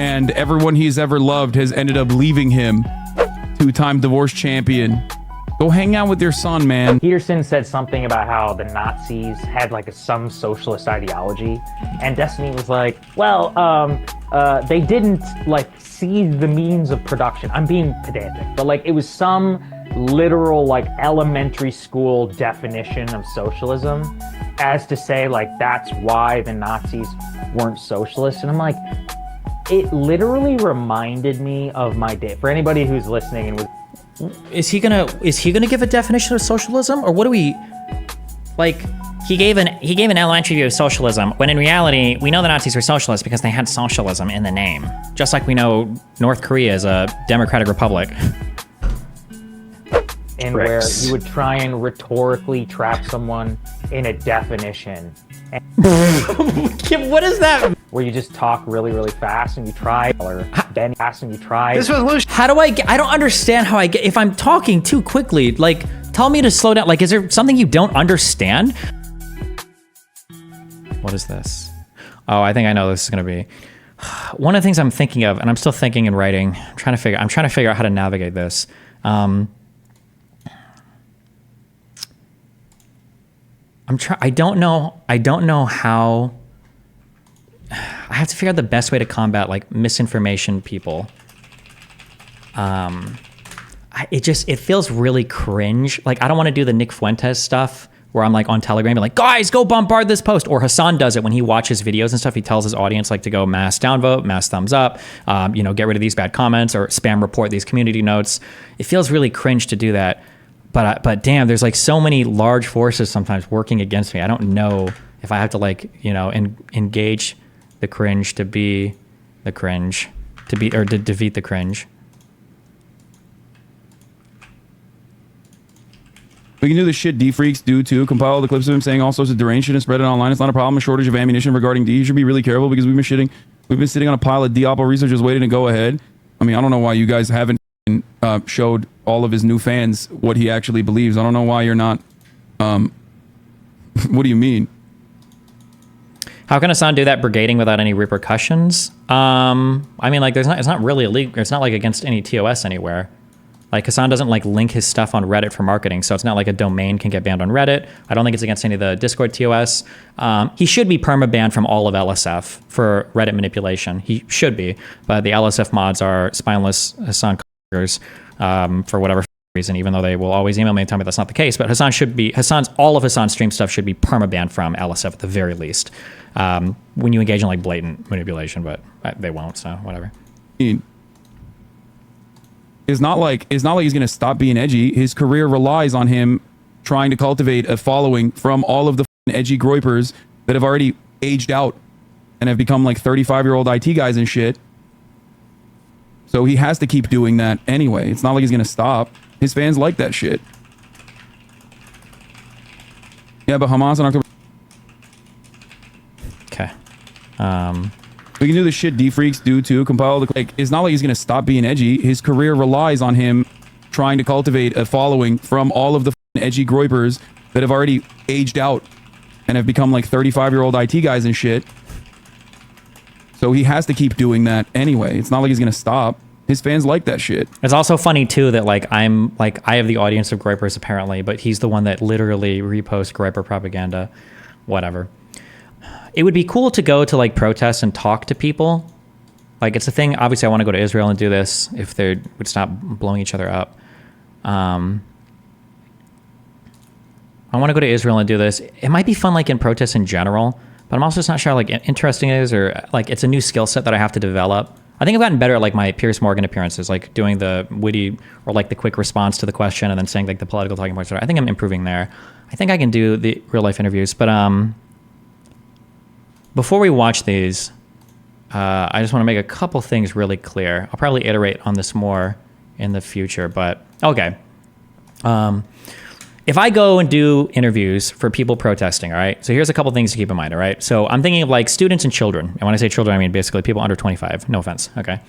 and everyone he's ever loved has ended up leaving him. Two-time divorce champion. Go hang out with your son, man. Peterson said something about how the Nazis had like some socialist ideology, and Destiny was like, well, they didn't like see the means of production. I'm being pedantic, but like it was some literal like elementary school definition of socialism, as to say like that's why the Nazis weren't socialists. And I'm like, it literally reminded me of my day. For anybody who's listening and was, is he gonna give a definition of socialism, or what do we like? He gave an elementary view of socialism, when in reality we know the Nazis were socialists because they had socialism in the name, just like we know North Korea is a democratic republic. and where you would try and rhetorically trap someone in a definition. What is that? Where you just talk really, really fast and you try, or then fast and you try. How do I get, I don't understand how I get, if I'm talking too quickly, like, tell me to slow down. Like, is there something you don't understand? What is this? Oh, I think I know this is gonna be. One of the things I'm thinking of, and I'm still thinking and writing, I'm trying to figure out how to navigate this. I don't know how. I have to figure out the best way to combat like misinformation people. It feels really cringe. Like, I don't want to do the Nick Fuentes stuff where I'm like on Telegram, like, guys, go bombard this post. Or Hasan does it when he watches videos and stuff. He tells his audience like to go mass downvote, mass thumbs up, get rid of these bad comments or spam report these community notes. It feels really cringe to do that. But damn, there's like so many large forces sometimes working against me. I don't know if I have to like, engage the cringe to be the cringe, or to defeat the cringe. We can do the shit D-Freaks do too. Compile the clips of him saying all sorts of deranged shit and spread it online. It's not a problem. A shortage of ammunition regarding D. You should be really careful because we've been sitting on a pile of Diablo researchers waiting to go ahead. I mean, I don't know why you guys haven't showed all of his new fans what he actually believes. I don't know why you're not. What do you mean? How can Hasan do that brigading without any repercussions? I mean, like, it's not really illegal. It's not like against any TOS anywhere. Like, Hasan doesn't like link his stuff on Reddit for marketing, so it's not like a domain can get banned on Reddit. I don't think it's against any of the Discord TOS. He should be perma-banned from all of LSF for Reddit manipulation. He should be, but the LSF mods are spineless Hasan for whatever reason, even though they will always email me and tell me that's not the case. But all of Hasan's stream stuff should be perma-banned from LSF at the very least. When you engage in like blatant manipulation, but they won't, so whatever. It's not like he's gonna stop being edgy. His career relies on him trying to cultivate a following from all of the edgy groypers that have already aged out and have become like 35-year-old IT guys and shit. So he has to keep doing that anyway. It's not like he's gonna stop. His fans like that shit. Yeah, but Hamas on October. Okay. We can do the shit D-Freaks do too. Compile the like. It's not like he's gonna stop being edgy. His career relies on him trying to cultivate a following from all of the edgy groypers that have already aged out and have become like 35-year-old IT guys and shit. So he has to keep doing that anyway. It's not like he's gonna stop. His fans like that shit. It's also funny too that like I have the audience of groypers apparently, but he's the one that literally reposts groyper propaganda. Whatever. It would be cool to go to like protests and talk to people. Like, it's a thing. Obviously, I want to go to Israel and do this if they would stop blowing each other up. I want to go to Israel and do this. It might be fun, like in protests in general, but I'm also just not sure how like interesting it is, or like it's a new skill set that I have to develop. I think I've gotten better at like my Piers Morgan appearances, like doing the witty or like the quick response to the question and then saying like the political talking points. I think I'm improving there. I think I can do the real life interviews, but before we watch these, I just want to make a couple things really clear. I'll probably iterate on this more in the future, but okay. If I go and do interviews for people protesting, all right? So here's a couple things to keep in mind, all right? So I'm thinking of like students and children. And when I say children, I mean basically people under 25. No offense, okay?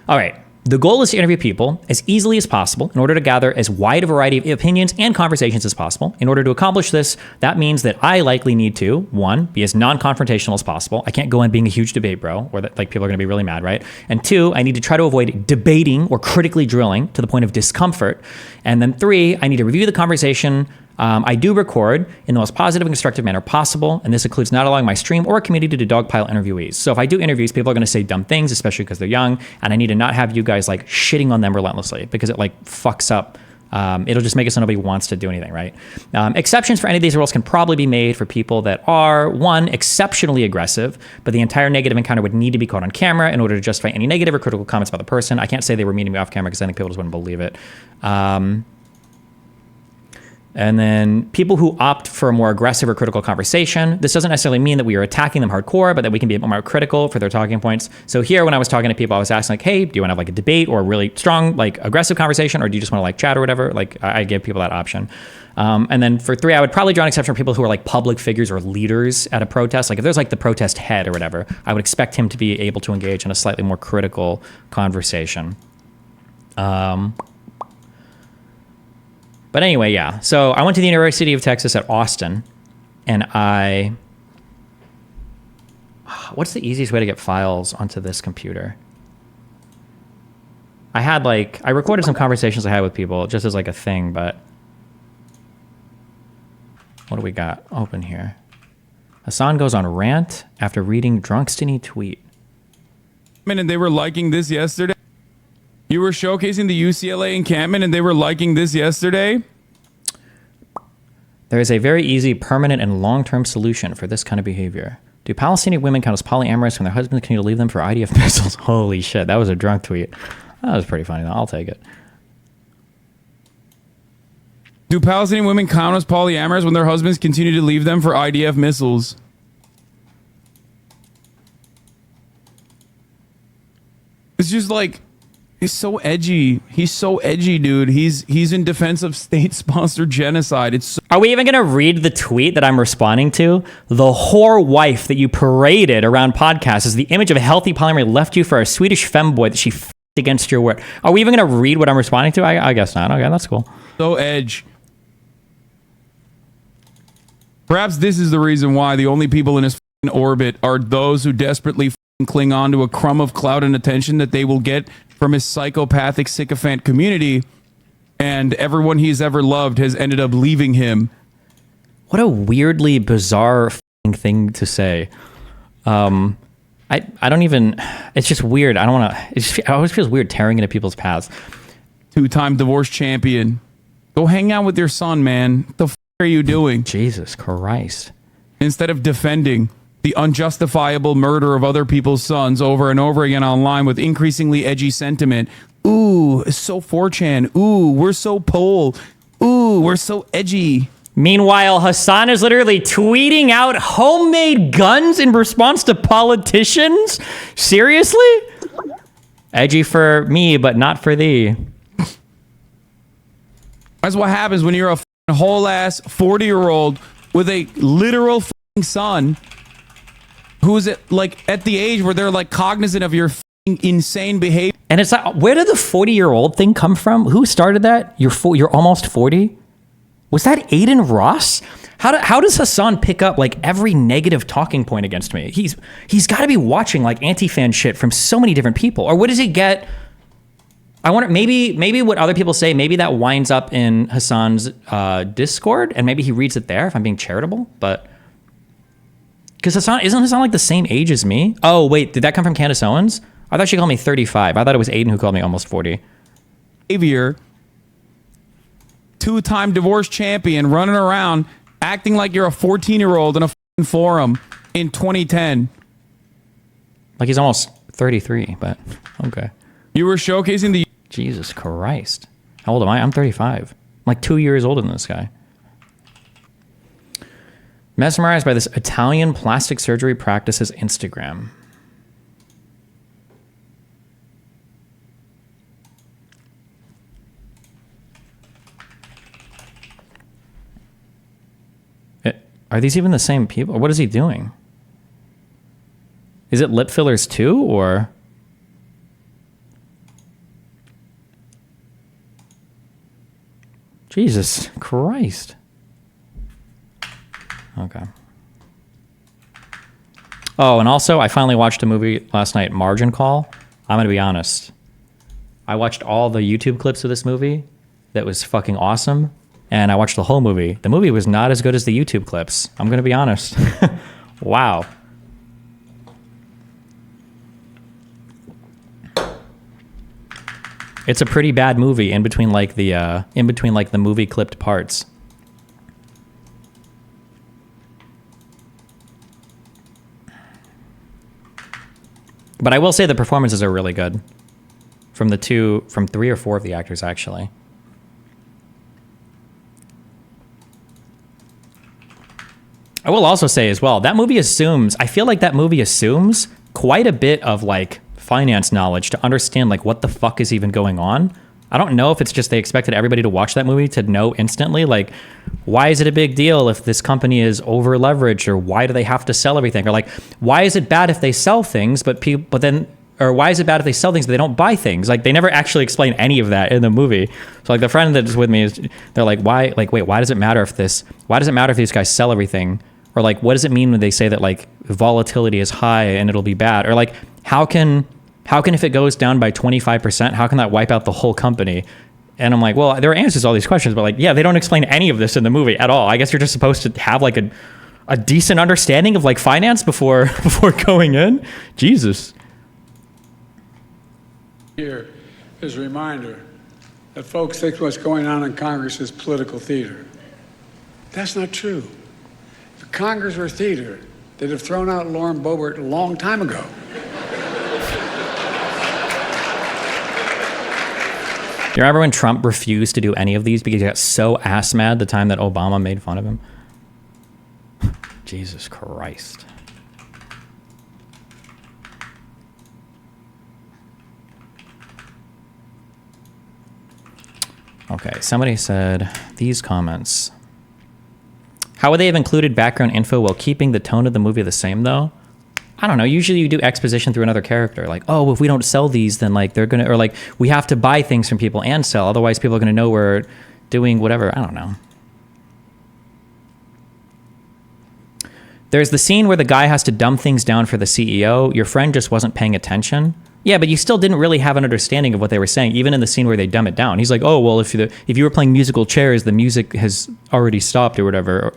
All right. The goal is to interview people as easily as possible in order to gather as wide a variety of opinions and conversations as possible. In order to accomplish this, that means that I likely need to, one, be as non-confrontational as possible. I can't go in being a huge debate bro, or that like people are going to be really mad, right? And two, I need to try to avoid debating or critically drilling to the point of discomfort. And then three, I need to review the conversation I do record in the most positive and constructive manner possible, and this includes not allowing my stream or community to dogpile interviewees. So if I do interviews, people are going to say dumb things, especially because they're young, and I need to not have you guys like shitting on them relentlessly because it like fucks up. It'll just make it so nobody wants to do anything, right? Exceptions for any of these rules can probably be made for people that are, one, exceptionally aggressive, but the entire negative encounter would need to be caught on camera in order to justify any negative or critical comments about the person. I can't say they were meeting me off camera because I think people just wouldn't believe it. And then people who opt for a more aggressive or critical conversation, this doesn't necessarily mean that we are attacking them hardcore, but that we can be a bit more critical for their talking points. So here, when I was talking to people, I was asking like, hey, do you want to have like a debate or a really strong, like aggressive conversation, or do you just want to like chat or whatever? Like I give people that option. And then for three, I would probably draw an exception for people who are like public figures or leaders at a protest. Like if there's like the protest head or whatever, I would expect him to be able to engage in a slightly more critical conversation. But anyway, yeah. So I went to the University of Texas at Austin, and what's the easiest way to get files onto this computer? I recorded some conversations I had with people just as like a thing, but what do we got open here? Hasan goes on rant after reading Drunkstoney tweet. And they were liking this yesterday. You were showcasing the UCLA encampment and they were liking this yesterday? There is a very easy, permanent, and long-term solution for this kind of behavior. Do Palestinian women count as polyamorous when their husbands continue to leave them for IDF missiles? Holy shit, that was a drunk tweet. That was pretty funny, though. I'll take it. Do Palestinian women count as polyamorous when their husbands continue to leave them for IDF missiles? It's just like... He's so edgy. He's so edgy, dude. He's in defense of state-sponsored genocide. It's so Are we even going to read the tweet that I'm responding to? The whore wife that you paraded around podcasts is the image of a healthy polyamory left you for a Swedish femboy that she f***ed against your word. Are we even going to read what I'm responding to? I guess not. Okay, that's cool. so edge. Perhaps this is the reason why the only people in his orbit are those who desperately cling on to a crumb of clout and attention that they will get from his psychopathic sycophant community, and everyone he's ever loved has ended up leaving him. What a weirdly bizarre thing to say. I don't even, it's just weird. I don't want to, it always feels weird tearing into people's paths. Two-time divorce champion. Go hang out with your son, man. What the f*** are you doing? Jesus Christ. Instead of defending the unjustifiable murder of other people's sons over and over again online with increasingly edgy sentiment. Ooh, it's so 4chan. Ooh, we're so pole. Ooh, we're so edgy. Meanwhile, Hasan is literally tweeting out homemade guns in response to politicians? Seriously? Edgy for me, but not for thee. That's what happens when you're a whole ass 40-year-old with a literal son who's at the age where they're like cognizant of your insane behavior. And it's like, where did the 40-year-old thing come from? Who started that? You're almost 40? Was that Aiden Ross? How does Hasan pick up like every negative talking point against me? He's got to be watching like anti-fan shit from so many different people. Or what does he get? I wonder, maybe what other people say, maybe that winds up in Hasan's Discord, and maybe he reads it there if I'm being charitable, but... Because isn't Hasan like the same age as me? Oh, wait, did that come from Candace Owens? I thought she called me 35. I thought it was Aiden who called me almost 40. Behavior, two-time divorce champion running around acting like you're a 14-year-old in a forum in 2010. Like he's almost 33, but okay. You were showcasing the... Jesus Christ. How old am I? I'm 35. I'm like 2 years older than this guy. Mesmerized by this Italian plastic surgery practice's Instagram. Are these even the same people? What is he doing? Is it lip fillers too, or... Jesus Christ. Okay. Oh, and also, I finally watched a movie last night, Margin Call. I'm going to be honest. I watched all the YouTube clips of this movie. That was fucking awesome. And I watched the whole movie. The movie was not as good as the YouTube clips. I'm going to be honest. Wow. It's a pretty bad movie in between like the movie clipped parts. But I will say the performances are really good. From 3 or 4 of the actors, actually. I will also say as well, I feel like that movie assumes quite a bit of like finance knowledge to understand like what the fuck is even going on. I don't know if it's just they expected everybody to watch that movie to know instantly, like, why is it a big deal if this company is over leveraged, or why do they have to sell everything? Or like, why is it bad if they sell things, or why is it bad if they sell things but they don't buy things? Like, they never actually explain any of that in the movie. So like the friend that's with me they're like, why does it matter if these guys sell everything? Or like, what does it mean when they say that like volatility is high and it'll be bad? Or like, how can if it goes down by 25%, how can that wipe out the whole company? And I'm like, well, there are answers to all these questions, but like, yeah, they don't explain any of this in the movie at all. I guess you're just supposed to have like a decent understanding of like finance before going in. Jesus. Here is a reminder that folks think what's going on in Congress is political theater. That's not true. If Congress were theater, they'd have thrown out Lauren Boebert a long time ago. You remember when Trump refused to do any of these because he got so ass mad the time that Obama made fun of him? Jesus Christ. Okay, somebody said these comments. How would they have included background info while keeping the tone of the movie the same, though? I don't know. Usually you do exposition through another character. Like, oh, if we don't sell these, then like they're going to, or like we have to buy things from people and sell. Otherwise people are going to know we're doing whatever. I don't know. There's the scene where the guy has to dumb things down for the CEO. Your friend just wasn't paying attention. Yeah, but you still didn't really have an understanding of what they were saying, even in the scene where they dumb it down. He's like, oh, well, if you were playing musical chairs, the music has already stopped or whatever.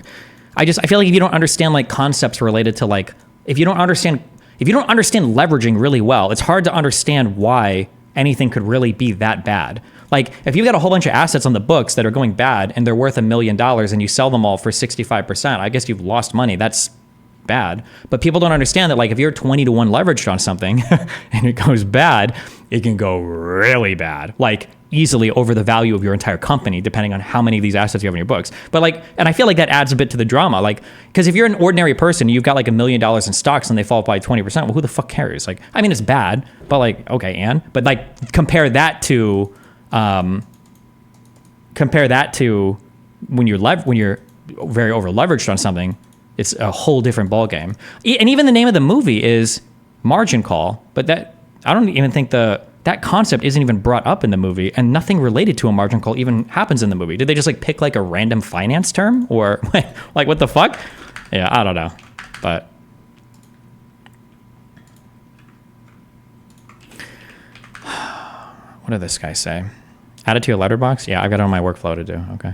I feel like if you don't understand like concepts related to like, if you don't understand leveraging really well, it's hard to understand why anything could really be that bad. Like if you've got a whole bunch of assets on the books that are going bad and they're worth $1 million and you sell them all for 65%, I guess you've lost money. That's bad. But people don't understand that like if you're 20 to 1 leveraged on something and it goes bad, it can go really bad. Like easily over the value of your entire company, depending on how many of these assets you have in your books. But like, and I feel like that adds a bit to the drama. Like, because if you're an ordinary person, you've got like $1 million in stocks and they fall by 20%. Well, who the fuck cares? Like, I mean, it's bad, but like, okay, but like compare that to when you're very over leveraged on something. It's a whole different ballgame. And even the name of the movie is Margin Call, but that I don't even think that concept isn't even brought up in the movie, and nothing related to a margin call even happens in the movie. Did they just like pick like a random finance term, or like what the fuck? Yeah, I don't know. But what did this guy say? Add it to your letterbox? Yeah, I've got it on my workflow to do. Okay.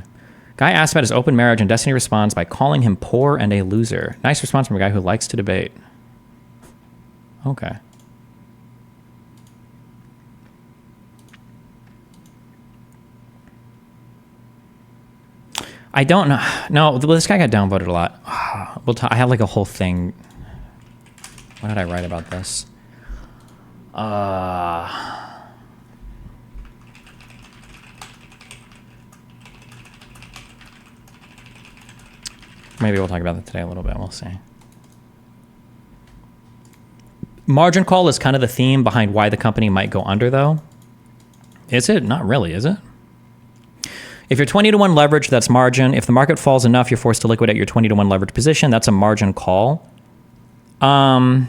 Guy asked about his open marriage, and Destiny responds by calling him poor and a loser. Nice response from a guy who likes to debate. Okay. I don't know. No, this guy got downvoted a lot. I have like a whole thing. What did I write about this? Maybe we'll talk about that today a little bit. We'll see. Margin call is kind of the theme behind why the company might go under, though. Is it? Not really, is it? If you're 20 to 1 leverage, that's margin. If the market falls enough, you're forced to liquidate your 20 to 1 leverage position. That's a margin call. Yeah,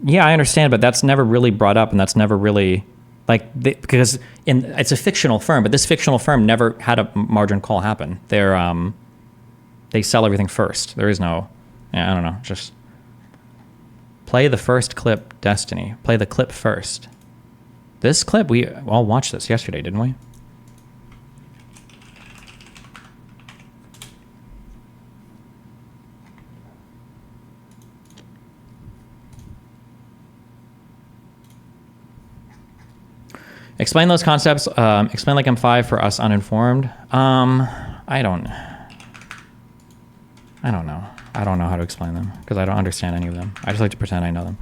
I understand, but that's never really brought up, and that's never really Because it's a fictional firm, but this fictional firm never had a margin call happen. They sell everything first. There is no, I don't know, just play the first clip, Destiny. Play the clip first. This clip, we all watched this yesterday, didn't we? Explain those concepts. Explain like I'm 5 for us uninformed. I don't know. I don't know how to explain them because I don't understand any of them. I just like to pretend I know them.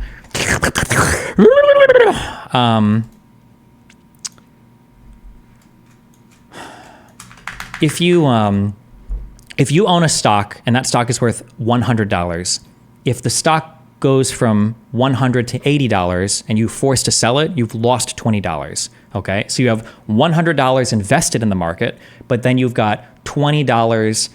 If you own a stock and that stock is worth $100, if the stock goes from $100 to $80 and you're forced to sell it, you've lost $20. Okay, so you have $100 invested in the market, but then you've got $20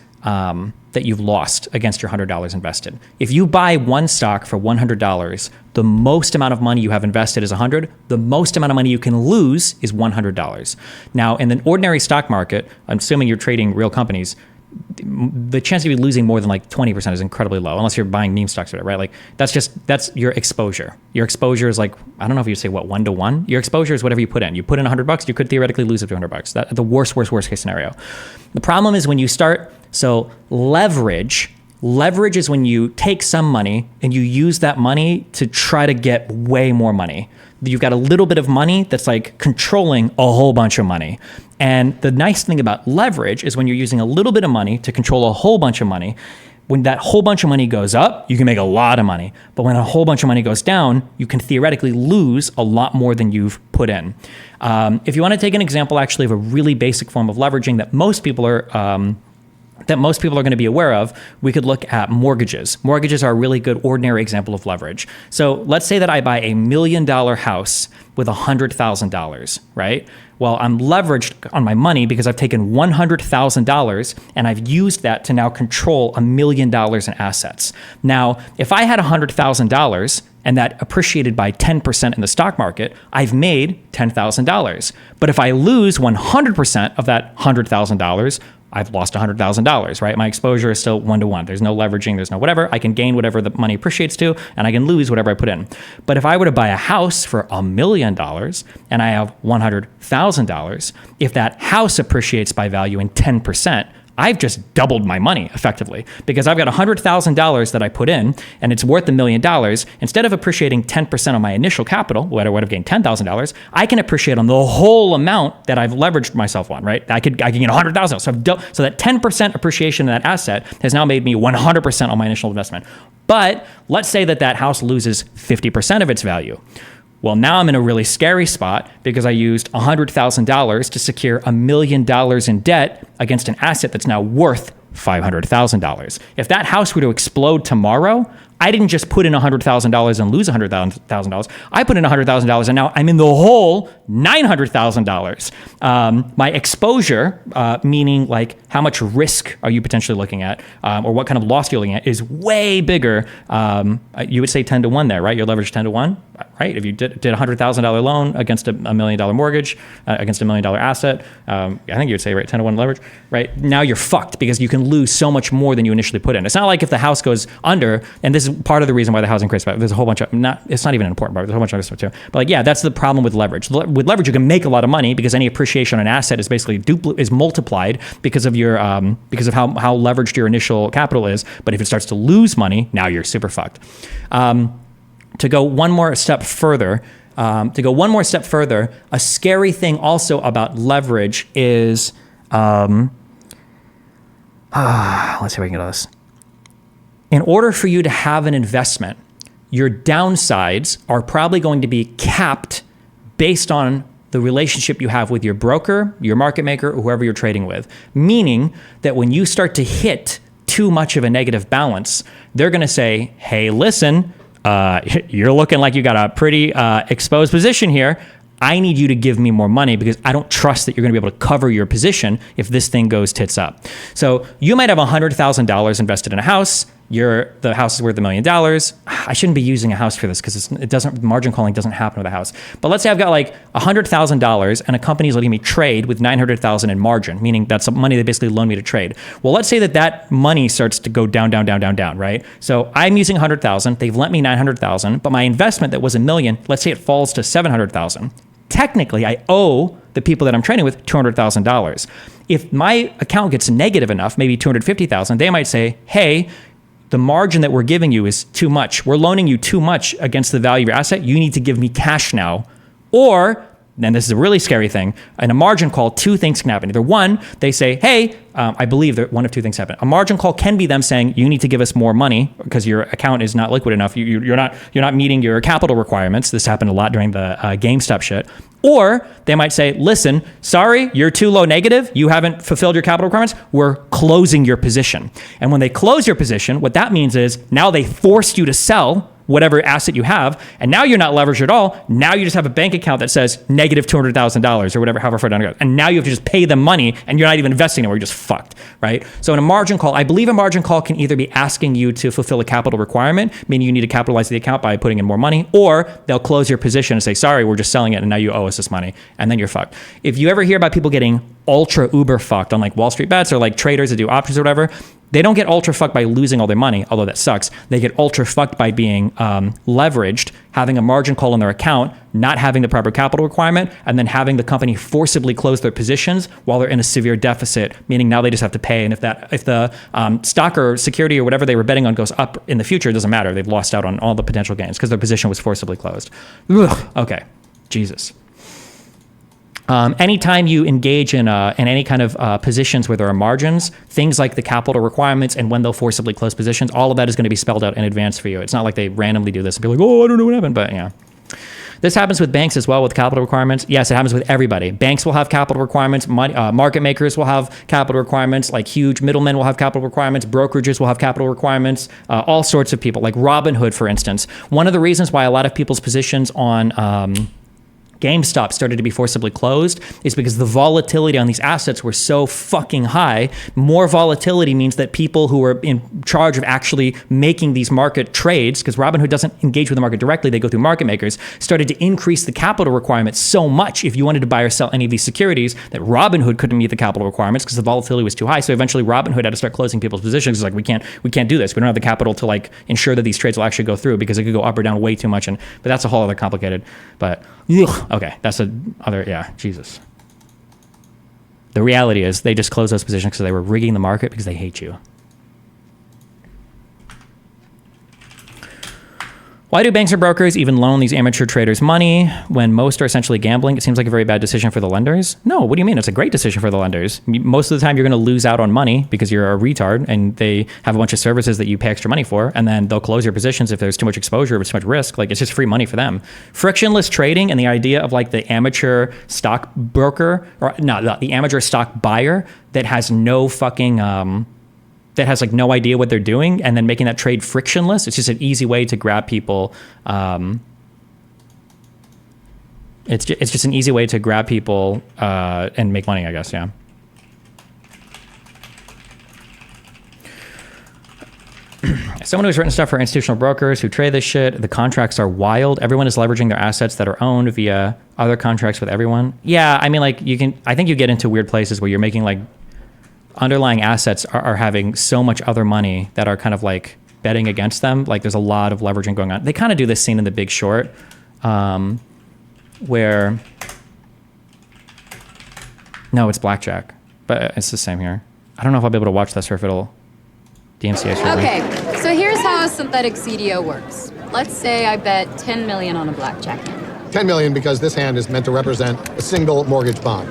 that you've lost against your $100 invested. If you buy one stock for $100, the most amount of money you have invested is $100. The most amount of money you can lose is $100. Now, in the ordinary stock market, I'm assuming you're trading real companies, the chance of you losing more than like 20% is incredibly low, unless you're buying meme stocks, right? Like that's your exposure. Your exposure is like, I don't know if you'd say 1 to 1. Your exposure is whatever you put in. You put in $100, you could theoretically lose up to $100. That's the worst case scenario. The problem is when you start, so leverage is when you take some money and you use that money to try to get way more money. You've got a little bit of money that's like controlling a whole bunch of money. And the nice thing about leverage is when you're using a little bit of money to control a whole bunch of money, when that whole bunch of money goes up, you can make a lot of money. But when a whole bunch of money goes down, you can theoretically lose a lot more than you've put in. If you want to take an example actually of a really basic form of leveraging that most people are going to be aware of, we could look at mortgages. Mortgages are a really good ordinary example of leverage. So let's say that I buy $1 million house with $100,000, right? Well, I'm leveraged on my money because I've taken $100,000 and I've used that to now control $1 million in assets. Now, if I had $100,000 and that appreciated by 10% in the stock market, I've made $10,000. But if I lose 100% of that $100,000, I've lost $100,000, right? My exposure is still 1 to 1. There's no leveraging, there's no whatever. I can gain whatever the money appreciates to, and I can lose whatever I put in. But if I were to buy a house for $1 million and I have $100,000, if that house appreciates by value in 10%, I've just doubled my money effectively because I've got $100,000 that I put in and it's worth $1 million. Instead of appreciating 10% on my initial capital, what I would have gained $10,000, I can appreciate on the whole amount that I've leveraged myself on, right? I can get $100,000. So that 10% appreciation in that asset has now made me 100% on my initial investment. But let's say that house loses 50% of its value. Well, now I'm in a really scary spot because I used $100,000 to secure $1 million in debt against an asset that's now worth $500,000. If that house were to explode tomorrow, I didn't just put in $100,000 and lose $100,000. I put in $100,000 and now I'm in the hole $900,000. My exposure, meaning like how much risk are you potentially looking at, or what kind of loss you're looking at, is way bigger. You would say 10 to 1 there, right? Your leverage 10 to 1, right? If you did a $100,000 loan against a $1 million mortgage, against $1 million asset, I think you would say, right, 10 to 1 leverage, right? Now you're fucked because you can lose so much more than you initially put in. It's not like if the house goes under, and this is part of the reason why the housing crisis, there's a whole bunch of, it's not even an important part, there's a whole bunch of other stuff too. But like, yeah, that's the problem with leverage. With leverage, you can make a lot of money because any appreciation on an asset is basically is multiplied because of your because of how leveraged your initial capital is. But if it starts to lose money, now you're super fucked. To go one more step further, a scary thing also about leverage is, let's see if we can get to this. In order for you to have an investment, your downsides are probably going to be capped based on the relationship you have with your broker, your market maker, or whoever you're trading with. Meaning that when you start to hit too much of a negative balance, they're going to say, hey, listen, you're looking like you got a pretty exposed position here. I need you to give me more money because I don't trust that you're going to be able to cover your position if this thing goes tits up. So you might have $100,000 invested in a house the house is worth $1 million. I shouldn't be using a house for this because margin calling doesn't happen with a house. But let's say I've got like $100,000 and a company is letting me trade with $900,000 in margin, meaning that's some money they basically loan me to trade. Well, let's say that money starts to go down, right? So I'm using $100,000. They've lent me $900,000, but my investment that was $1 million, let's say it falls to $700,000. Technically, I owe the people that I'm trading with $200,000. If my account gets negative enough, maybe $250,000, they might say, hey, the margin that we're giving you is too much. We're loaning you too much against the value of your asset. You need to give me cash now. Or, and this is a really scary thing, in a margin call, two things can happen. Either one, they say, hey, I believe that one of two things happen. A margin call can be them saying, you need to give us more money because your account is not liquid enough. You're not meeting your capital requirements. This happened a lot during the GameStop shit. Or they might say, listen, sorry, you're too low negative. You haven't fulfilled your capital requirements. We're closing your position. And when they close your position, what that means is now they forced you to sell whatever asset you have, and now you're not leveraged at all. Now you just have a bank account that says negative $200,000 or whatever, however far down it goes. And now you have to just pay them money, and you're not even investing anywhere. You're just fucked, right? So in a margin call, I believe a margin call can either be asking you to fulfill a capital requirement, meaning you need to capitalize the account by putting in more money, or they'll close your position and say, sorry, we're just selling it, and now you owe us this money, and then you're fucked. If you ever hear about people getting ultra uber fucked on like Wall Street bets or like traders that do options or whatever, they don't get ultra fucked by losing all their money, although that sucks. They get ultra fucked by being leveraged, having a margin call in their account, not having the proper capital requirement, and then having the company forcibly close their positions while they're in a severe deficit, meaning now they just have to pay. And if the stock or security or whatever they were betting on goes up in the future, it doesn't matter. They've lost out on all the potential gains because their position was forcibly closed. Ugh, okay, Jesus. Anytime you engage in any kind of positions where there are margins, things like the capital requirements and when they'll forcibly close positions, all of that is going to be spelled out in advance for you. It's not like they randomly do this and be like, oh, I don't know what happened, but yeah. This happens with banks as well with capital requirements. Yes, it happens with everybody. Banks will have capital requirements. Market makers will have capital requirements. Like huge middlemen will have capital requirements. Brokerages will have capital requirements. All sorts of people, like Robinhood, for instance. One of the reasons why a lot of people's positions on GameStop started to be forcibly closed is because the volatility on these assets were so fucking high. More volatility means that people who are in charge of actually making these market trades, because Robinhood doesn't engage with the market directly, they go through market makers, started to increase the capital requirements so much if you wanted to buy or sell any of these securities that Robinhood couldn't meet the capital requirements because the volatility was too high. So eventually Robinhood had to start closing people's positions. It's like, we can't do this. We don't have the capital to like ensure that these trades will actually go through because it could go up or down way too much. But that's a whole other complicated, but okay, that's Jesus. The reality is they just closed those positions because they were rigging the market because they hate you. Why do banks or brokers even loan these amateur traders money when most are essentially gambling? It seems like a very bad decision for the lenders. No, what do you mean? It's a great decision for the lenders. Most of the time you're going to lose out on money because you're a retard and they have a bunch of services that you pay extra money for, and then they'll close your positions if there's too much exposure or too much risk. Like, it's just free money for them. Frictionless trading and the idea of like the amateur stock broker, or not the amateur stock buyer that has no fucking that has like no idea what they're doing, and then making that trade frictionless. It's just an easy way to grab people. It's just an easy way to grab people and make money, I guess. Yeah. Someone who's written stuff for institutional brokers who trade this shit, the contracts are wild. Everyone is leveraging their assets that are owned via other contracts with everyone. Yeah, I mean, like I think you get into weird places where you're making like underlying assets are having so much other money that are kind of like betting against them. Like there's a lot of leveraging going on. They kind of do this scene in The Big Short where, no, it's blackjack, but it's the same here. I don't know if I'll be able to watch this or if it'll DMCA. Okay, so here's how a synthetic CDO works. Let's say I bet 10 million on a blackjack hand. 10 million because this hand is meant to represent a single mortgage bond.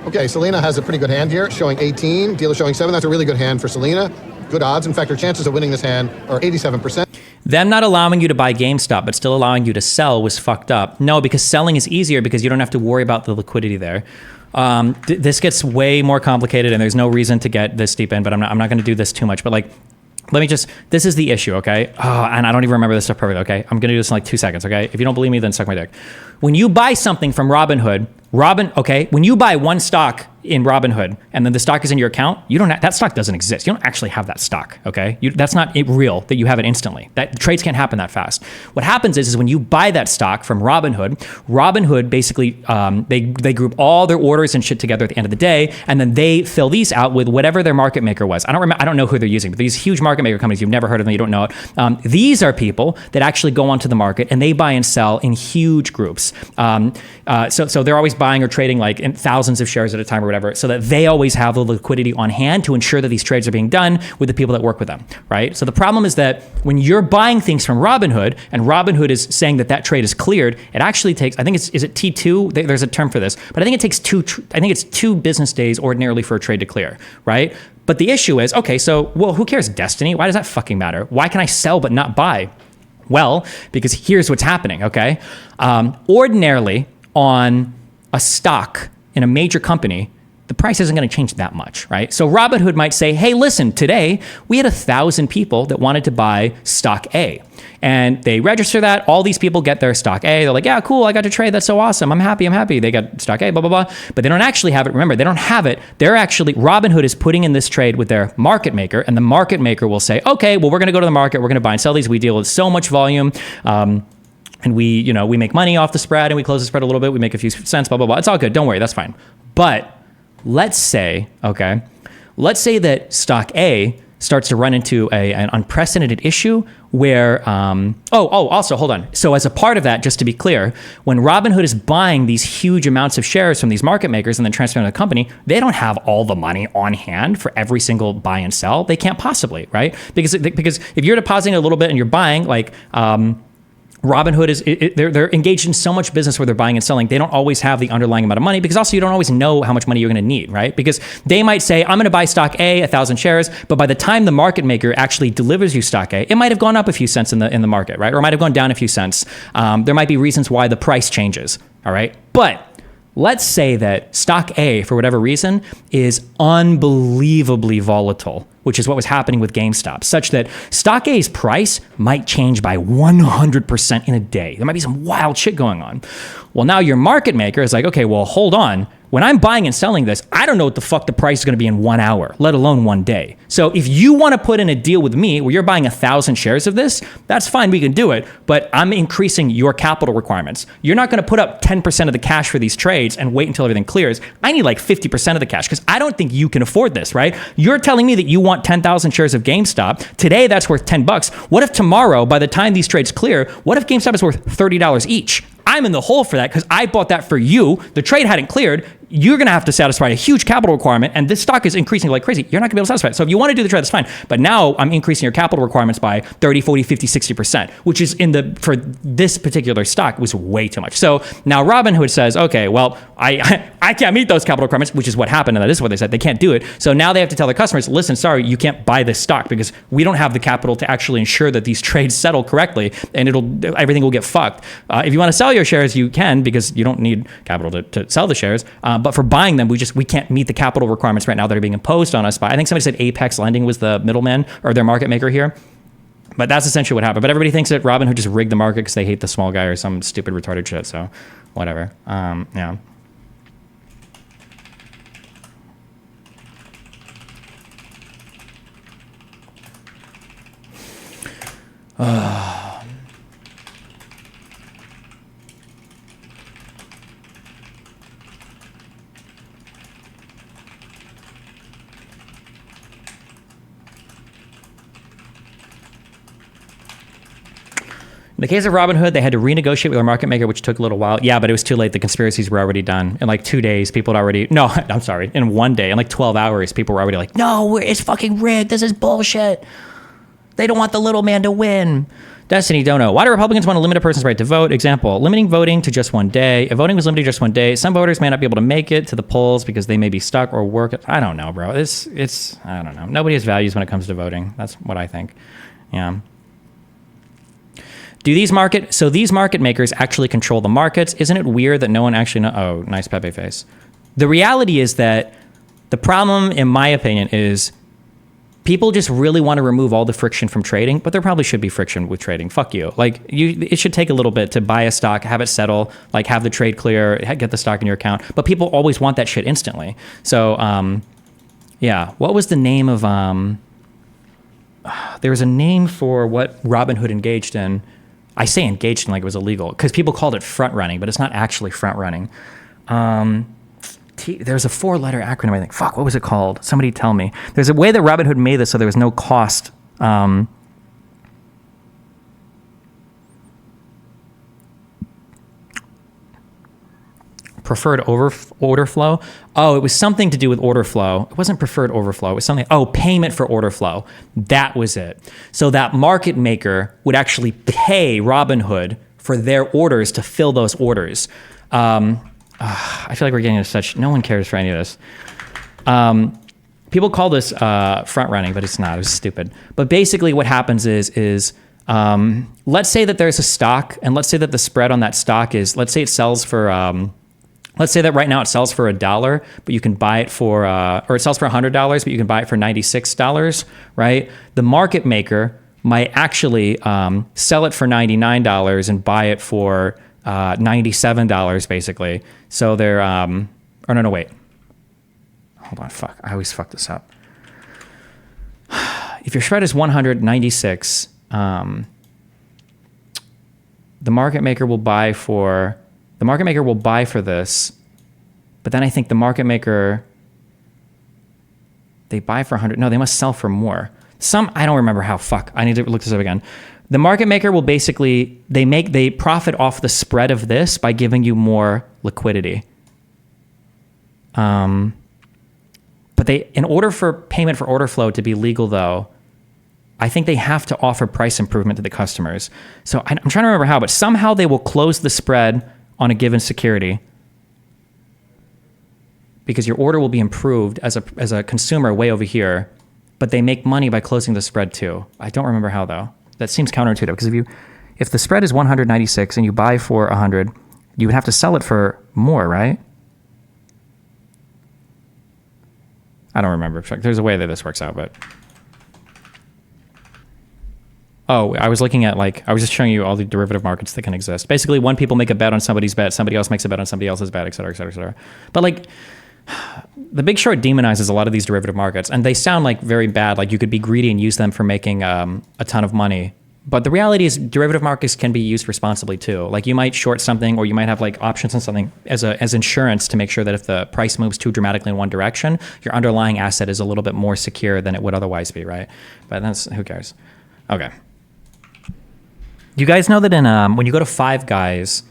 Okay, Selena has a pretty good hand here, showing 18, dealer showing 7. That's a really good hand for Selena. Good odds. In fact, her chances of winning this hand are 87%. Them not allowing you to buy GameStop, but still allowing you to sell was fucked up. No, because selling is easier because you don't have to worry about the liquidity there. This gets way more complicated, and there's no reason to get this deep in, but I'm not going to do this too much. But like, this is the issue, okay? And I don't even remember this stuff perfectly, okay? I'm going to do this in like 2 seconds, okay? If you don't believe me, then suck my dick. When you buy something from Robinhood, when you buy one stock in Robinhood, and then the stock is in your account, that stock doesn't exist. You don't actually have that stock, okay? That's not real that you have it instantly. That trades can't happen that fast. What happens is when you buy that stock from Robinhood basically, they group all their orders and shit together at the end of the day, and then they fill these out with whatever their market maker was. I don't know who they're using, but these huge market maker companies, you've never heard of them, you don't know it. These are people that actually go onto the market and they buy and sell in huge groups. So they're always buying or trading like in thousands of shares at a time or whatever, so that they always have the liquidity on hand to ensure that these trades are being done with the people that work with them, right? So the problem is that when you're buying things from Robinhood and Robinhood is saying that trade is cleared, it actually takes, I think is it T2? There's a term for this, but I think it takes two business days ordinarily for a trade to clear, right? But the issue is, okay, so, well, who cares, Destiny? Why does that fucking matter? Why can I sell but not buy? Well, because here's what's happening, okay? Ordinarily, on a stock in a major company, the price isn't going to change that much, right? So Robinhood might say, hey, listen, today we had 1,000 people that wanted to buy stock A. And they register that. All these people get their stock A. They're like, yeah, cool, I got to trade. That's so awesome. I'm happy. They got stock A, blah, blah, blah. But they don't actually have it. Remember, they don't have it. Robinhood is putting in this trade with their market maker. And the market maker will say, okay, well, we're going to go to the market. We're going to buy and sell these. We deal with so much volume. And we make money off the spread and we close the spread a little bit. We make a few cents, blah, blah, blah. It's all good. Don't worry. That's fine. But let's say that stock A starts to run into an unprecedented issue where, also, hold on. So as a part of that, just to be clear, when Robinhood is buying these huge amounts of shares from these market makers and then transferring to the company, they don't have all the money on hand for every single buy and sell. They can't possibly, right? Because if you're depositing a little bit and you're buying, like, Robinhood they're engaged in so much business where they're buying and selling. They don't always have the underlying amount of money, because also you don't always know how much money you're going to need, right? Because they might say, I'm going to buy stock A, 1,000 shares, but by the time the market maker actually delivers you stock A, it might have gone up a few cents in the market, right? Or it might have gone down a few cents. There might be reasons why the price changes, all right? But let's say that stock A, for whatever reason, is unbelievably volatile, which is what was happening with GameStop, such that stock A's price might change by 100% in a day. There might be some wild shit going on. Well, now your market maker is like, okay, well, hold on. When I'm buying and selling this, I don't know what the fuck the price is going to be in 1 hour, let alone 1 day. So if you want to put in a deal with me where you're buying 1,000 shares of this, that's fine, we can do it, but I'm increasing your capital requirements. You're not going to put up 10% of the cash for these trades and wait until everything clears. I need like 50% of the cash because I don't think you can afford this, right? You're telling me that you want 10,000 shares of GameStop. Today, that's worth $10. What if tomorrow, by the time these trades clear, what if GameStop is worth $30 each? I'm in the hole for that because I bought that for you. The trade hadn't cleared. You're going to have to satisfy a huge capital requirement, and this stock is increasing like crazy. You're not going to be able to satisfy it. So if you want to do the trade, that's fine. But now I'm increasing your capital requirements by 30, 40, 50, 60%, which is for this particular stock was way too much. So now Robinhood says, okay, well, I can't meet those capital requirements, which is what happened. And that is what they said. They can't do it. So now they have to tell their customers, listen, sorry, you can't buy this stock because we don't have the capital to actually ensure that these trades settle correctly, and everything will get fucked. If you want to sell your shares, you can, because you don't need capital to sell the shares. But for buying them, we can't meet the capital requirements right now that are being imposed on us by, I think somebody said Apex Lending was the middleman or their market maker here. But that's essentially what happened. But everybody thinks that Robinhood just rigged the market because they hate the small guy or some stupid retarded shit. So whatever. Yeah. In the case of Robinhood, they had to renegotiate with their market maker, which took a little while. Yeah, but it was too late. The conspiracies were already done. In like 2 days, people had already... No, I'm sorry. In 1 day, in like 12 hours, people were already like, no, it's fucking rigged. This is bullshit. They don't want the little man to win. Destiny, don't know. Why do Republicans want to limit a person's right to vote? Example, limiting voting to just 1 day. If voting was limited to just 1 day, some voters may not be able to make it to the polls because they may be stuck or work. I don't know, bro. It's I don't know. Nobody has values when it comes to voting. That's what I think. Yeah. These market makers actually control the markets? Isn't it weird that no one actually knows? Oh, nice Pepe face. The reality is that the problem, in my opinion, is people just really want to remove all the friction from trading, but there probably should be friction with trading. Fuck you. Like it should take a little bit to buy a stock, have it settle, like have the trade clear, get the stock in your account. But people always want that shit instantly. So, yeah. What was the name of, there was a name for what Robinhood engaged in. I say engaged in like it was illegal because people called it front running, but it's not actually front running. There's a 4-letter acronym, I think. Fuck, what was it called? Somebody tell me. There's a way that Robinhood made this so there was no cost. Preferred order flow. Oh, it was something to do with order flow. It wasn't preferred order flow. It was something. Oh, payment for order flow. That was it. So that market maker would actually pay Robinhood for their orders to fill those orders. I feel like we're getting into such. No one cares for any of this. People call this front running, but it's not. It's stupid. But basically, what happens is let's say that there's a stock, and let's say that the spread on that stock is. Let's say it sells for. Let's say that right now it sells for $1, but you can buy it for, or it sells for $100, but you can buy it for $96, right? The market maker might actually sell it for $99 and buy it for $97, basically. So they're, or no, wait. Hold on, fuck. I always fuck this up. If your spread is 196, the market maker will buy for this, but then I think the market maker, they buy for 100. No, they must sell for more. I don't remember how. Fuck. I need to look this up again. The market maker will basically, they profit off the spread of this by giving you more liquidity. But in order for payment for order flow to be legal though, I think they have to offer price improvement to the customers. So I'm trying to remember how, but somehow they will close the spread on a given security because your order will be improved as a consumer way over here, but they make money by closing the spread too. I don't remember how though. That seems counterintuitive because if the spread is 196 and you buy for 100, you would have to sell it for more, right? I don't remember. There's a way that this works out, but. Oh, I was looking at I was just showing you all the derivative markets that can exist. Basically, when people make a bet on somebody's bet, somebody else makes a bet on somebody else's bet, et cetera, et cetera, et cetera. But the Big Short demonizes a lot of these derivative markets, and they sound very bad. Like you could be greedy and use them for making a ton of money. But the reality is derivative markets can be used responsibly too. Like you might short something or you might have options on something as insurance to make sure that if the price moves too dramatically in one direction, your underlying asset is a little bit more secure than it would otherwise be, right? But who cares? Okay. You guys know that when you go to Five Guys,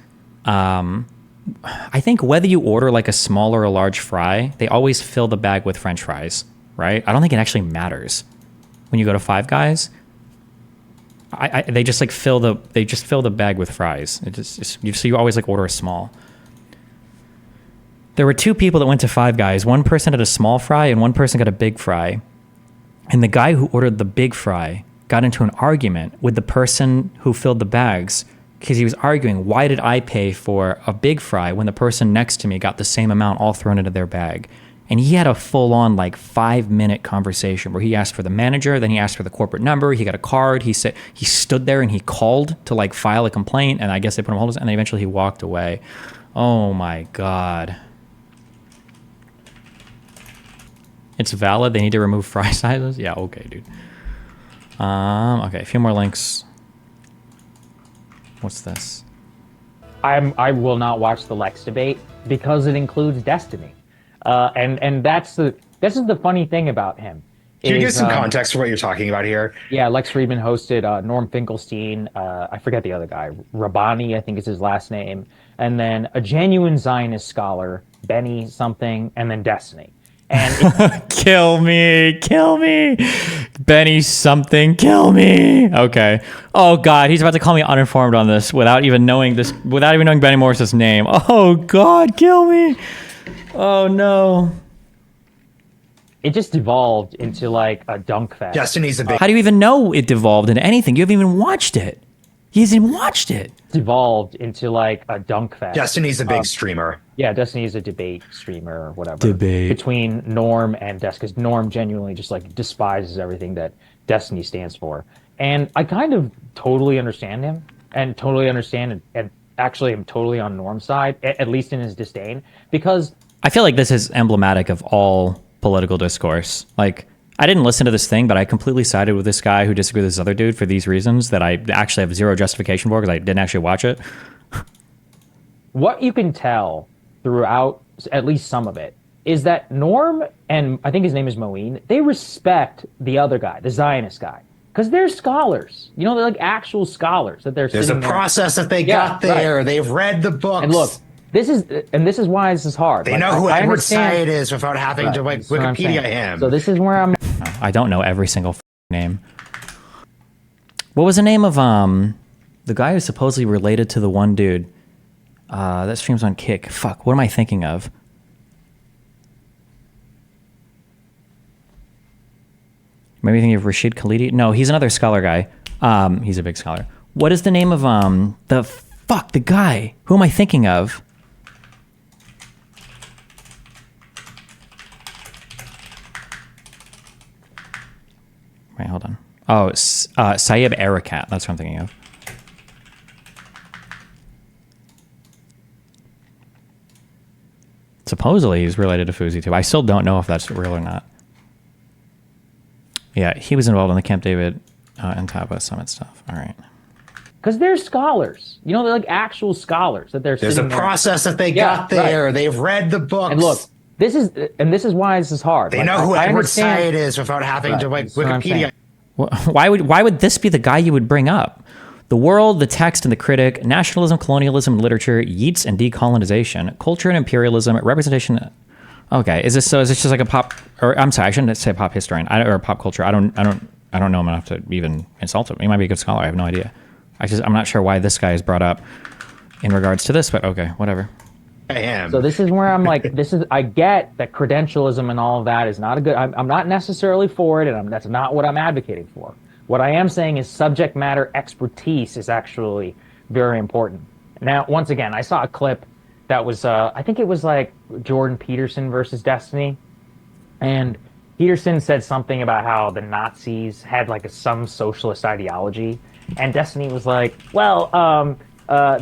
I think whether you order a small or a large fry, they always fill the bag with French fries, right? I don't think it actually matters when you go to Five Guys. They just fill the bag with fries. So you always order a small. There were two people that went to Five Guys. One person had a small fry and one person got a big fry. And the guy who ordered the big fry got into an argument with the person who filled the bags because he was arguing, why did I pay for a big fry when the person next to me got the same amount all thrown into their bag? And he had a full-on 5-minute conversation where he asked for the manager, then he asked for the corporate number, he got a card, he said he stood there and he called to file a complaint, and I guess they put him on hold, and then eventually he walked away. Oh my God. It's valid, they need to remove fry sizes? Yeah, okay, dude. Okay, a few more links. What's this? I will not watch the Lex debate because it includes Destiny, and this is the funny thing about him. Can you give some context for what you're talking about here? Yeah, Lex Friedman hosted Norm Finkelstein. I forget the other guy, Rabani, I think is his last name, and then a genuine Zionist scholar, Benny something, and then Destiny. And kill me, Benny something, kill me. Okay. Oh God, he's about to call me uninformed on this without even knowing Benny Morris's name. Oh God, kill me. Oh no. It just devolved into a dunk fest. Destiny's a big. How do you even know it devolved into anything? You haven't even watched it. He hasn't even watched it. It's evolved into like a dunk fest. Destiny's a big streamer. Yeah, Destiny is a debate streamer or whatever. Debate. Between Norm and Destiny, because Norm genuinely just like despises everything that Destiny stands for. And I kind of totally understand him and totally understand and actually am totally on Norm's side, at least in his disdain, because I feel like this is emblematic of all political discourse. Like, I didn't listen to this thing, but I completely sided with this guy who disagreed with this other dude for these reasons that I actually have zero justification for because I didn't actually watch it. What you can tell throughout at least some of it is that Norm and I think his name is Moeen, they respect the other guy, the Zionist guy, because they're scholars. You know, they're like actual scholars that they're There's a sitting there. process that they got there. Right. They've read the books. And look, this is why this is hard. They like, know who I Edward understand. Said is without having to like Wikipedia him. So this is where I'm. I don't know every single name. What was the name of the guy who's supposedly related to the one dude that streams on Kick? Fuck, what am I thinking of? Maybe thinking of Rashid Khalidi? No, he's another scholar guy. He's a big scholar. What is the name of the guy? Who am I thinking of? Wait, hold on. Oh, Sayyid Arakat. That's what I'm thinking of. Supposedly he's related to Fuzi too. I still don't know if that's real or not. Yeah, he was involved in the Camp David and Taba Summit stuff. All right. Because they're scholars. You know, they're like actual scholars that they're There's sitting a process that they got there. Right. They've read the books. And look, this is why this is hard. They know who Edward Said is without having to like Wikipedia. Why would this be the guy you would bring up? The world, the text and the critic, nationalism, colonialism, literature, yeats and decolonization, culture and imperialism, representation. Okay, is this just like a pop? Or I'm sorry, I shouldn't say pop historian or pop culture. I don't know him enough to even insult him. He might be a good scholar. I have no idea. I'm not sure why this guy is brought up in regards to this, but okay, whatever. I am. So this is where I'm like, I get that credentialism and all of that is not a good. I'm not necessarily for it, and that's not what I'm advocating for. What I am saying is subject matter expertise is actually very important. Now, once again, I saw a clip that was, I think it was like Jordan Peterson versus Destiny. And Peterson said something about how the Nazis had like some socialist ideology. And Destiny was like, well,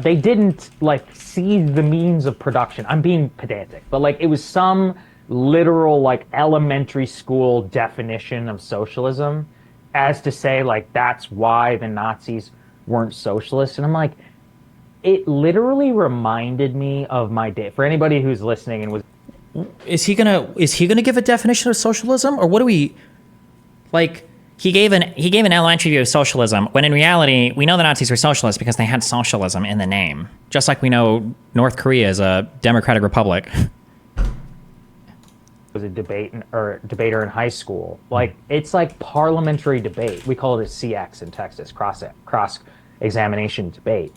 they didn't like seize the means of production. I'm being pedantic, but like it was some literal like elementary school definition of socialism as to say like that's why the Nazis weren't socialists. And I'm like, it literally reminded me of my day. For anybody who's listening and was, is he gonna give a definition of socialism, or what do we like? He gave an elementary view of socialism when in reality we know the Nazis were socialists because they had socialism in the name, just like we know North Korea is a democratic republic. was a debater in high school. Like it's like parliamentary debate. We call it a CX in Texas, cross examination debate.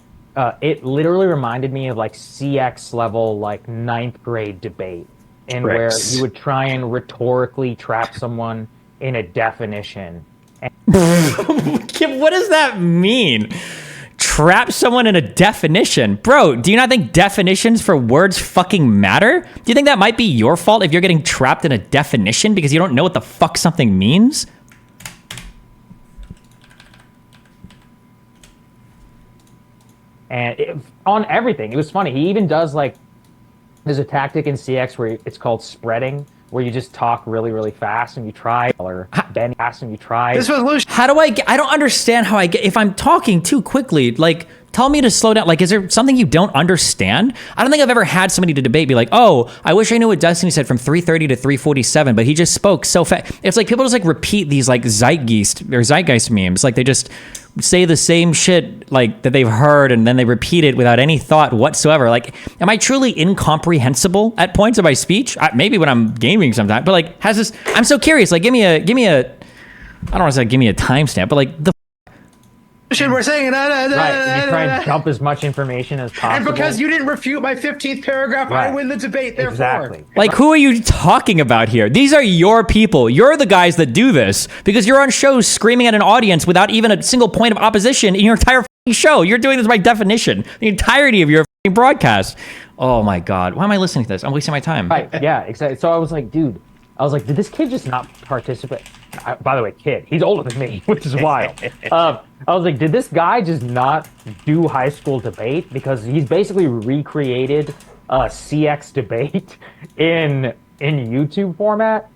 It literally reminded me of like CX level, like 9th grade debate, in where you would try and rhetorically trap someone in a definition. What does that mean? Trap someone in a definition? Bro, do you not think definitions for words fucking matter? Do you think that might be your fault if you're getting trapped in a definition because you don't know what the fuck something means? And on everything, it was funny. He even does like, there's a tactic in CX where it's called spreading, where you just talk really, really fast and you try, or bend fast and you try. How do I don't understand how I get, if I'm talking too quickly, like, tell me to slow down. Like, is there something you don't understand? I don't think I've ever had somebody to debate be like, oh, I wish I knew what Destiny said from 3:30 to 3:47, but he just spoke so fast. It's like people just like repeat these like zeitgeist memes. Like they just say the same shit like that they've heard and then they repeat it without any thought whatsoever. Like, am I truly incomprehensible at points of my speech? Maybe when I'm gaming sometimes, but like, I'm so curious. Like, give me a, I don't want to say give me a timestamp, but like we're saying right. You try and dump as much information as possible. And because you didn't refute my 15th paragraph, I win the debate, therefore. Exactly. Like, who are you talking about here? These are your people. You're the guys that do this because you're on shows screaming at an audience without even a single point of opposition in your entire show. You're doing this by definition. The entirety of your broadcast. Oh my God. Why am I listening to this? I'm wasting my time. Right, yeah, exactly. So I was like, dude, did this kid just not participate? By the way, kid, he's older than me, which is wild. I was like, did this guy just not do high school debate? Because he's basically recreated a CX debate in YouTube format.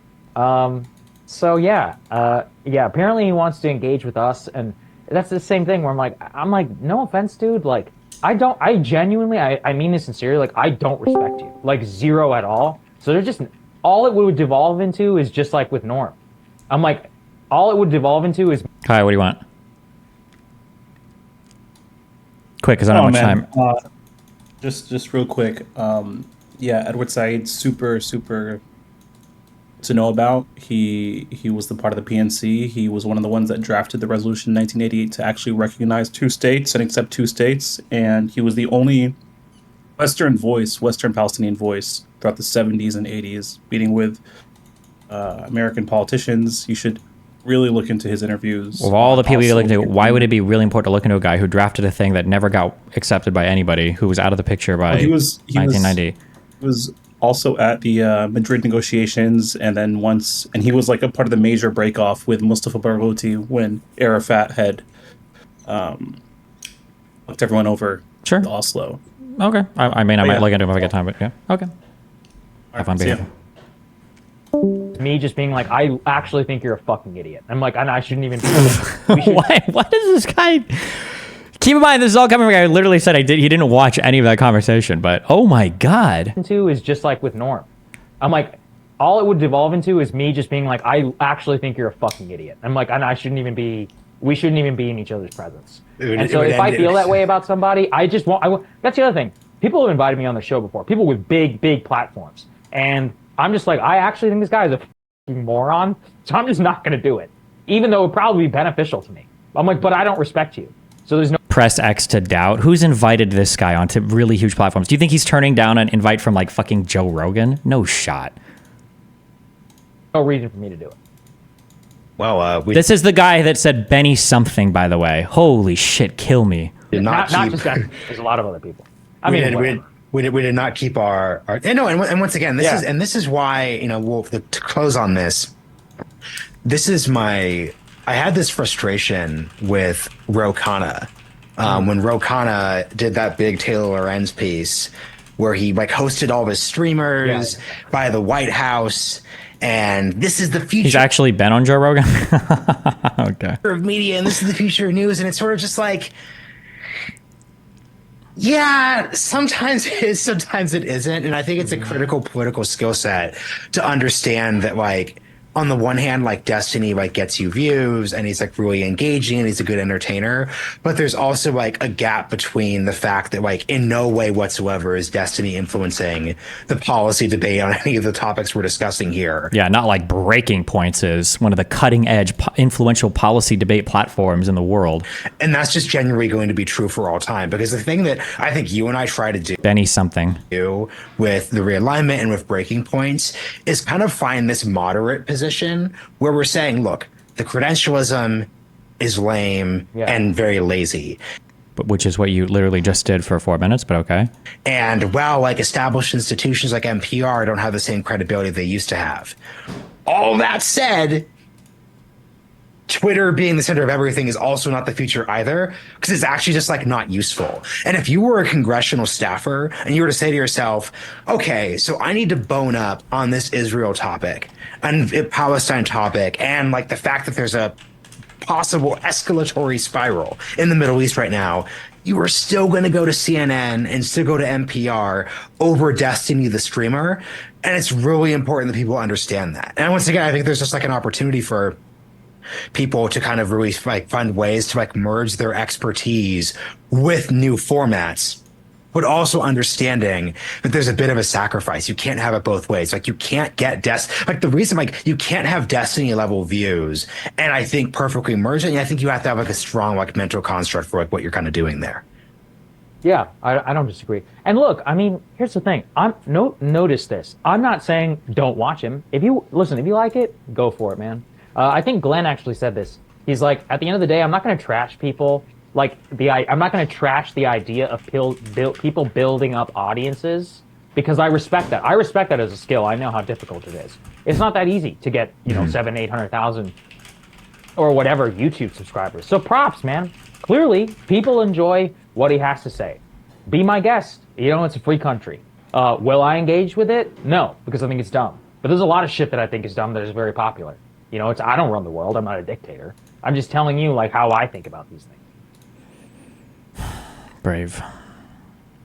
So yeah, apparently he wants to engage with us, and that's the same thing where I'm like, no offense, dude, like, I genuinely, I mean this sincerely, like, I don't respect you, like, zero at all. So they're just, all it would devolve into is just like with Norm. I'm like, all it would devolve into is... Hi, what do you want? Quick, because I don't have much time. Just real quick. Yeah, Edward Said, super to know about. He was the part of the PNC. He was one of the ones that drafted the resolution in 1988 to actually recognize 2 states and accept 2 states. And he was the only Western Palestinian voice throughout the 70s and 80s, meeting with American politicians. You should really look into his interviews. Of all the people you look into, why would it be really important to look into a guy who drafted a thing that never got accepted by anybody, who was out of the picture by 1990? He was also at the Madrid negotiations, and then he was like a part of the major breakoff with Mustafa Barghouti when Arafat had looked everyone over to Oslo. Okay. I might look into it if I get time, but yeah. Okay. Have fun being here. Me just being like, I actually think you're a fucking idiot. I'm like, and I shouldn't even... What is this guy... Keep in mind, this is all coming from a guy who literally said he didn't watch any of that conversation, but oh my God. Is just like with Norm. I'm like, all it would devolve into is me just being like, I actually think you're a fucking idiot. I'm like, and we shouldn't even be in each other's presence. And so if I feel that way about somebody, I just won't, that's the other thing. People have invited me on the show before, people with big platforms. And I'm just like, I actually think this guy is a fucking moron, so I'm just not going to do it. Even though it would probably be beneficial to me. I'm like, but I don't respect you. So there's no... Press X to doubt. Who's invited this guy onto really huge platforms? Do you think he's turning down an invite from like fucking Joe Rogan? No shot. No reason for me to do it. Well, this is the guy that said Benny something, by the way. Holy shit, kill me. Not just that. There's a lot of other people. I mean, we did not keep our and once again, this is why, to close on this. This is I had this frustration with Ro Khanna when Ro Khanna did that big Taylor Lorenz piece where he like hosted all of his streamers by the White House, and this is the future. He's actually been on Joe Rogan. Okay. Of media, and this is the future of news, and it's sort of just like, yeah, sometimes it is, sometimes it isn't, and I think it's a critical political skill set to understand that, like, on the one hand, like, Destiny like gets you views and he's like really engaging and he's a good entertainer, but there's also like a gap between the fact that like in no way whatsoever is Destiny influencing the policy debate on any of the topics we're discussing here. Yeah, not like Breaking Points is one of the cutting edge influential policy debate platforms in the world. And that's just generally going to be true for all time, because the thing that I think you and I try to do with the realignment and with Breaking Points is kind of find this moderate position where we're saying, look, the credentialism is lame and very lazy. But which is what you literally just did for 4 minutes, but okay. And while like established institutions like NPR don't have the same credibility they used to have. All that said, Twitter being the center of everything is also not the future either, because it's actually just like not useful. And if you were a congressional staffer and you were to say to yourself, okay, so I need to bone up on this Israel topic and Palestine topic, and like the fact that there's a possible escalatory spiral in the Middle East right now, you are still going to go to CNN and still go to NPR over Destiny the streamer. And it's really important that people understand that. And once again, I think there's just like an opportunity for people to kind of really like find ways to like merge their expertise with new formats, but also understanding that there's a bit of a sacrifice. You can't have it both ways. Like you can't get the reason like you can't have Destiny level views and I think perfectly merge it. And I think you have to have like a strong like mental construct for like what you're kind of doing there. Yeah, I don't disagree. And look, I mean, here's the thing. Notice this. I'm not saying don't watch him. If you like it, go for it, man. I think Glenn actually said this. He's like, at the end of the day, I'm not going to trash people like I'm not going to trash the idea of people building up audiences because I respect that. I respect that as a skill. I know how difficult it is. It's not that easy to get 700,000-800,000 or whatever YouTube subscribers. So props, man. Clearly, people enjoy what he has to say. Be my guest. It's a free country. Will I engage with it? No, because I think it's dumb. But there's a lot of shit that I think is dumb that is very popular. I don't run the world. I'm not a dictator. I'm just telling you like how I think about these things. Brave.